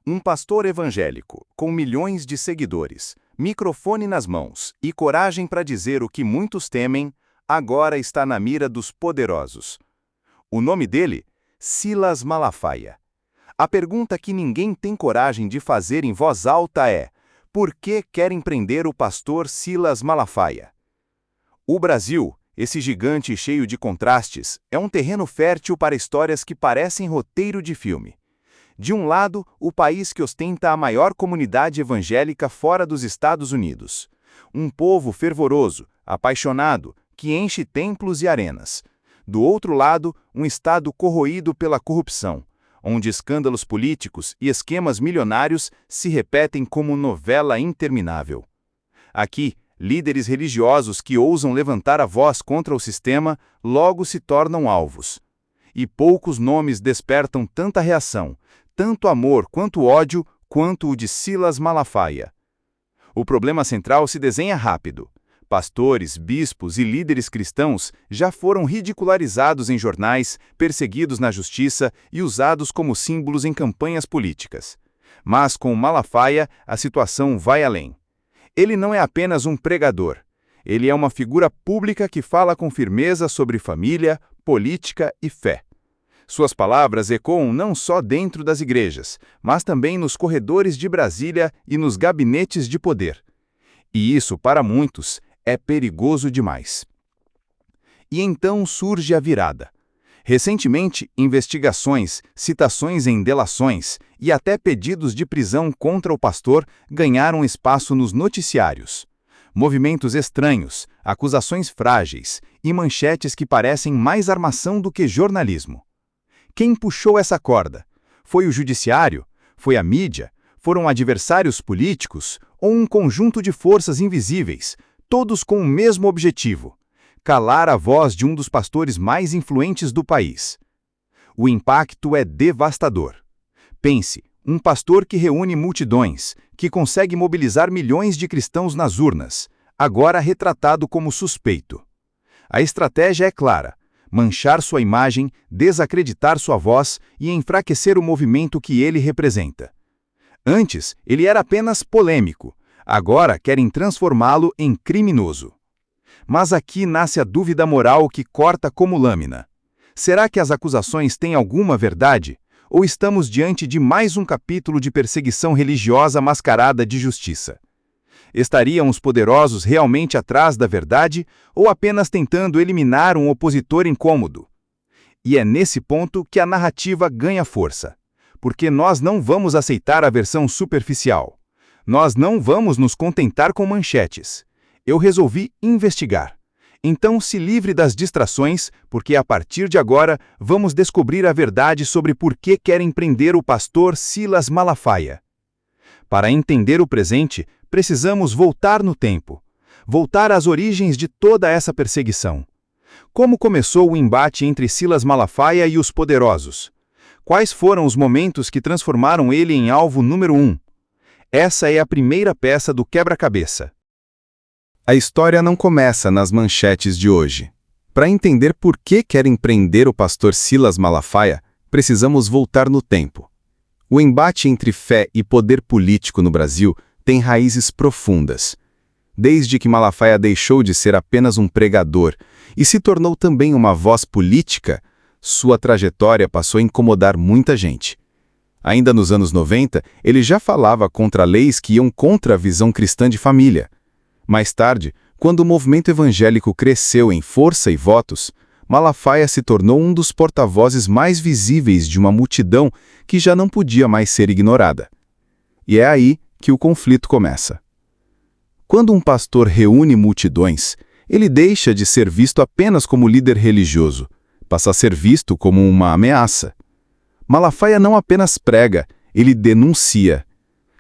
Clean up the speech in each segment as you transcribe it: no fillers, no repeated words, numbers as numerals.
Um pastor evangélico, com milhões de seguidores, microfone nas mãos e coragem para dizer o que muitos temem, agora está na mira dos poderosos. O nome dele? Silas Malafaia. A pergunta que ninguém tem coragem de fazer em voz alta é: por que querem prender o pastor Silas Malafaia? O Brasil, esse gigante cheio de contrastes, é um terreno fértil para histórias que parecem roteiro de filme. De um lado, o país que ostenta a maior comunidade evangélica fora dos Estados Unidos. Um povo fervoroso, apaixonado, que enche templos e arenas. Do outro lado, um estado corroído pela corrupção, onde escândalos políticos e esquemas milionários se repetem como novela interminável. Aqui, líderes religiosos que ousam levantar a voz contra o sistema logo se tornam alvos. E poucos nomes despertam tanta reação, tanto amor quanto ódio, quanto o de Silas Malafaia. O problema central se desenha rápido. Pastores, bispos e líderes cristãos já foram ridicularizados em jornais, perseguidos na justiça e usados como símbolos em campanhas políticas. Mas com Malafaia, a situação vai além. Ele não é apenas um pregador. Ele é uma figura pública que fala com firmeza sobre família, política e fé. Suas palavras ecoam não só dentro das igrejas, mas também nos corredores de Brasília e nos gabinetes de poder. E isso, para muitos, é perigoso demais. E então surge a virada. Recentemente, investigações, citações em delações e até pedidos de prisão contra o pastor ganharam espaço nos noticiários. Movimentos estranhos, acusações frágeis e manchetes que parecem mais armação do que jornalismo. Quem puxou essa corda? Foi o judiciário? Foi a mídia? Foram adversários políticos? Ou um conjunto de forças invisíveis, todos com o mesmo objetivo: calar a voz de um dos pastores mais influentes do país? O impacto é devastador. Pense, um pastor que reúne multidões, que consegue mobilizar milhões de cristãos nas urnas, agora retratado como suspeito. A estratégia é clara: manchar sua imagem, desacreditar sua voz e enfraquecer o movimento que ele representa. Antes, ele era apenas polêmico. Agora querem transformá-lo em criminoso. Mas aqui nasce a dúvida moral que corta como lâmina. Será que as acusações têm alguma verdade? Ou estamos diante de mais um capítulo de perseguição religiosa mascarada de justiça? Estariam os poderosos realmente atrás da verdade ou apenas tentando eliminar um opositor incômodo? E é nesse ponto que a narrativa ganha força. Porque nós não vamos aceitar a versão superficial. Nós não vamos nos contentar com manchetes. Eu resolvi investigar. Então se livre das distrações, porque a partir de agora vamos descobrir a verdade sobre por que querem prender o pastor Silas Malafaia. Para entender o presente, precisamos voltar no tempo. Voltar às origens de toda essa perseguição. Como começou o embate entre Silas Malafaia e os poderosos? Quais foram os momentos que transformaram ele em alvo número 1? Essa é a primeira peça do quebra-cabeça. A história não começa nas manchetes de hoje. Para entender por que querem prender o pastor Silas Malafaia, precisamos voltar no tempo. O embate entre fé e poder político no Brasil tem raízes profundas. Desde que Malafaia deixou de ser apenas um pregador e se tornou também uma voz política, sua trajetória passou a incomodar muita gente. Ainda nos anos 90, ele já falava contra leis que iam contra a visão cristã de família. Mais tarde, quando o movimento evangélico cresceu em força e votos, Malafaia se tornou um dos porta-vozes mais visíveis de uma multidão que já não podia mais ser ignorada. E é aí que o conflito começa. Quando um pastor reúne multidões, ele deixa de ser visto apenas como líder religioso, passa a ser visto como uma ameaça. Malafaia não apenas prega, ele denuncia.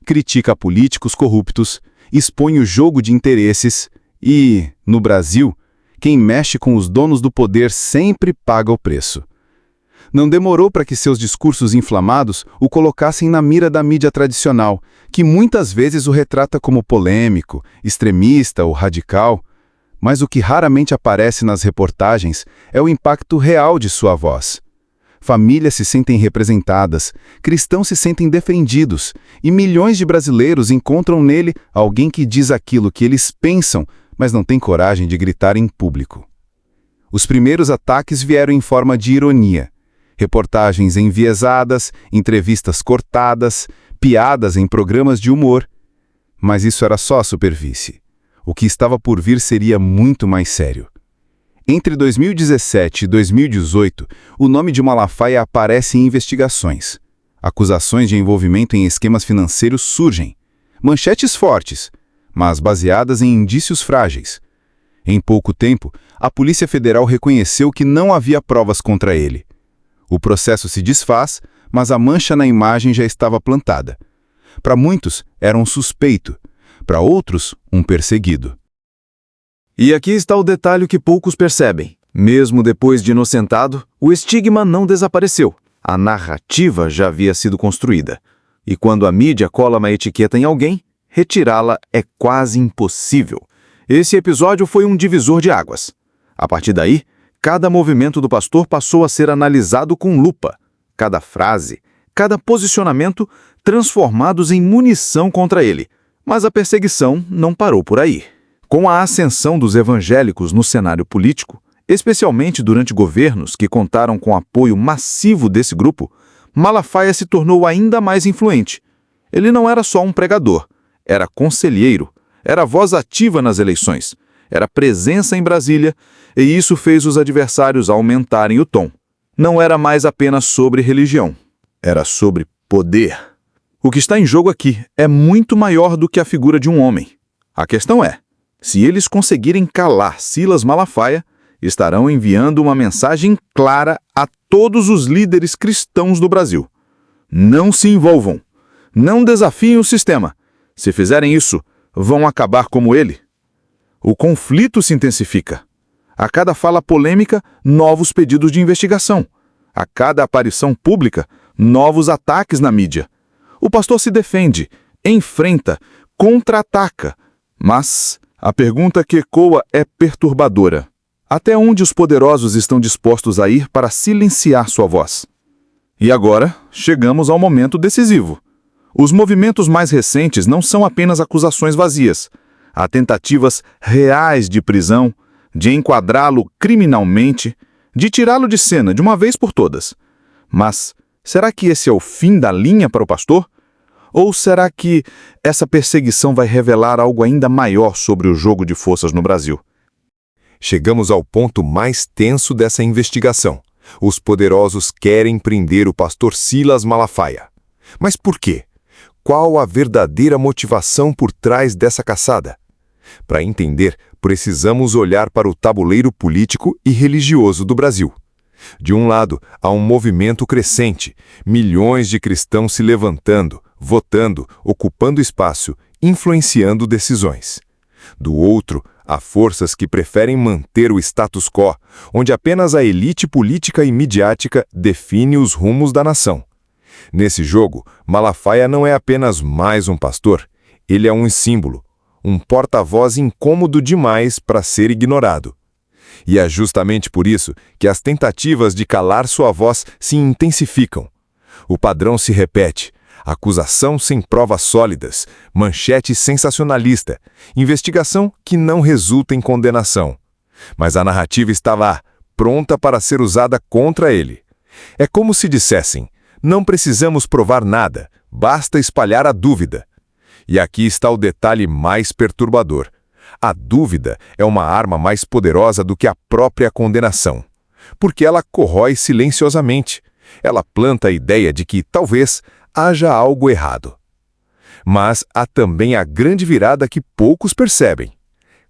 Critica políticos corruptos, expõe o jogo de interesses e, no Brasil, quem mexe com os donos do poder sempre paga o preço. Não demorou para que seus discursos inflamados o colocassem na mira da mídia tradicional, que muitas vezes o retrata como polêmico, extremista ou radical. Mas o que raramente aparece nas reportagens é o impacto real de sua voz. Famílias se sentem representadas, cristãos se sentem defendidos, e milhões de brasileiros encontram nele alguém que diz aquilo que eles pensam, mas não tem coragem de gritar em público. Os primeiros ataques vieram em forma de ironia. Reportagens enviesadas, entrevistas cortadas, piadas em programas de humor. Mas isso era só a superfície. O que estava por vir seria muito mais sério. Entre 2017 e 2018, o nome de Malafaia aparece em investigações. Acusações de envolvimento em esquemas financeiros surgem. Manchetes fortes, mas baseadas em indícios frágeis. Em pouco tempo, a Polícia Federal reconheceu que não havia provas contra ele. O processo se desfaz, mas a mancha na imagem já estava plantada. Para muitos, era um suspeito. Para outros, um perseguido. E aqui está o detalhe que poucos percebem. Mesmo depois de inocentado, o estigma não desapareceu. A narrativa já havia sido construída. E quando a mídia cola uma etiqueta em alguém, retirá-la é quase impossível. Esse episódio foi um divisor de águas. A partir daí, cada movimento do pastor passou a ser analisado com lupa. Cada frase, cada posicionamento transformados em munição contra ele. Mas a perseguição não parou por aí. Com a ascensão dos evangélicos no cenário político, especialmente durante governos que contaram com apoio massivo desse grupo, Malafaia se tornou ainda mais influente. Ele não era só um pregador, era conselheiro, era voz ativa nas eleições, era presença em Brasília, e isso fez os adversários aumentarem o tom. Não era mais apenas sobre religião, era sobre poder. O que está em jogo aqui é muito maior do que a figura de um homem. A questão é, se eles conseguirem calar Silas Malafaia, estarão enviando uma mensagem clara a todos os líderes cristãos do Brasil. Não se envolvam. Não desafiem o sistema. Se fizerem isso, vão acabar como ele. O conflito se intensifica. A cada fala polêmica, novos pedidos de investigação. A cada aparição pública, novos ataques na mídia. O pastor se defende, enfrenta, contra-ataca. Mas a pergunta que ecoa é perturbadora. Até onde os poderosos estão dispostos a ir para silenciar sua voz? E agora, chegamos ao momento decisivo. Os movimentos mais recentes não são apenas acusações vazias. Há tentativas reais de prisão, de enquadrá-lo criminalmente, de tirá-lo de cena de uma vez por todas. Mas será que esse é o fim da linha para o pastor? Ou será que essa perseguição vai revelar algo ainda maior sobre o jogo de forças no Brasil? Chegamos ao ponto mais tenso dessa investigação. Os poderosos querem prender o pastor Silas Malafaia. Mas por quê? Qual a verdadeira motivação por trás dessa caçada? Para entender, precisamos olhar para o tabuleiro político e religioso do Brasil. De um lado, há um movimento crescente, milhões de cristãos se levantando, votando, ocupando espaço, influenciando decisões. Do outro, há forças que preferem manter o status quo, onde apenas a elite política e midiática define os rumos da nação. Nesse jogo, Malafaia não é apenas mais um pastor, ele é um símbolo, um porta-voz incômodo demais para ser ignorado. E é justamente por isso que as tentativas de calar sua voz se intensificam. O padrão se repete. Acusação sem provas sólidas, manchete sensacionalista, investigação que não resulta em condenação. Mas a narrativa está lá, pronta para ser usada contra ele. É como se dissessem, não precisamos provar nada, basta espalhar a dúvida. E aqui está o detalhe mais perturbador. A dúvida é uma arma mais poderosa do que a própria condenação, porque ela corrói silenciosamente. Ela planta a ideia de que, talvez, haja algo errado. Mas há também a grande virada que poucos percebem.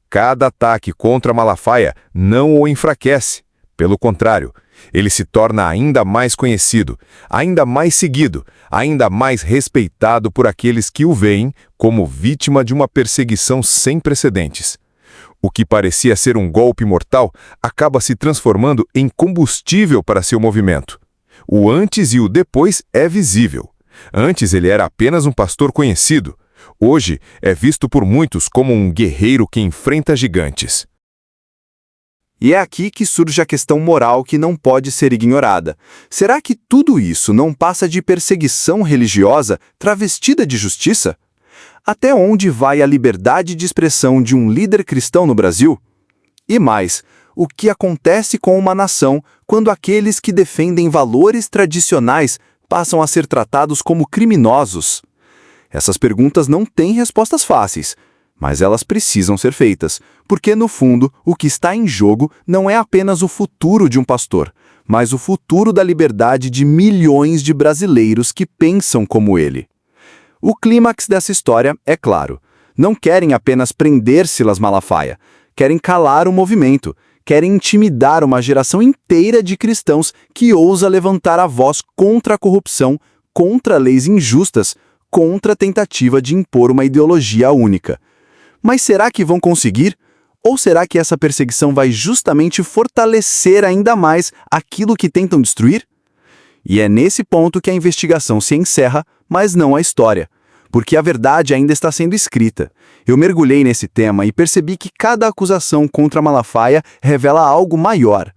Cada ataque contra Malafaia não o enfraquece. Pelo contrário, ele se torna ainda mais conhecido, ainda mais seguido, ainda mais respeitado por aqueles que o veem como vítima de uma perseguição sem precedentes. O que parecia ser um golpe mortal acaba se transformando em combustível para seu movimento. O antes e o depois é visível. Antes ele era apenas um pastor conhecido. Hoje é visto por muitos como um guerreiro que enfrenta gigantes. E é aqui que surge a questão moral que não pode ser ignorada. Será que tudo isso não passa de perseguição religiosa travestida de justiça? Até onde vai a liberdade de expressão de um líder cristão no Brasil? E mais, o que acontece com uma nação quando aqueles que defendem valores tradicionais passam a ser tratados como criminosos? Essas perguntas não têm respostas fáceis, mas elas precisam ser feitas, porque, no fundo, o que está em jogo não é apenas o futuro de um pastor, mas o futuro da liberdade de milhões de brasileiros que pensam como ele. O clímax dessa história é claro. Não querem apenas prender Silas Malafaia, querem calar o movimento, querem intimidar uma geração inteira de cristãos que ousa levantar a voz contra a corrupção, contra leis injustas, contra a tentativa de impor uma ideologia única. Mas será que vão conseguir? Ou será que essa perseguição vai justamente fortalecer ainda mais aquilo que tentam destruir? E é nesse ponto que a investigação se encerra, mas não a história. Porque a verdade ainda está sendo escrita. Eu mergulhei nesse tema e percebi que cada acusação contra Malafaia revela algo maior: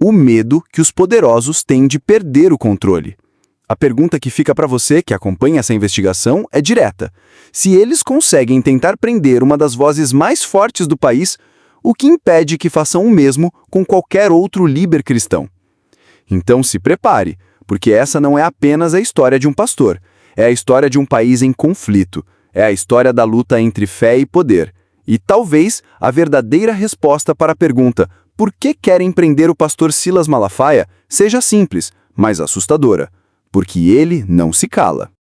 o medo que os poderosos têm de perder o controle. A pergunta que fica para você que acompanha essa investigação é direta. Se eles conseguem tentar prender uma das vozes mais fortes do país, o que impede que façam o mesmo com qualquer outro líder cristão? Então se prepare, porque essa não é apenas a história de um pastor. É a história de um país em conflito. É a história da luta entre fé e poder. E talvez a verdadeira resposta para a pergunta por que querem prender o pastor Silas Malafaia seja simples, mas assustadora. Porque ele não se cala.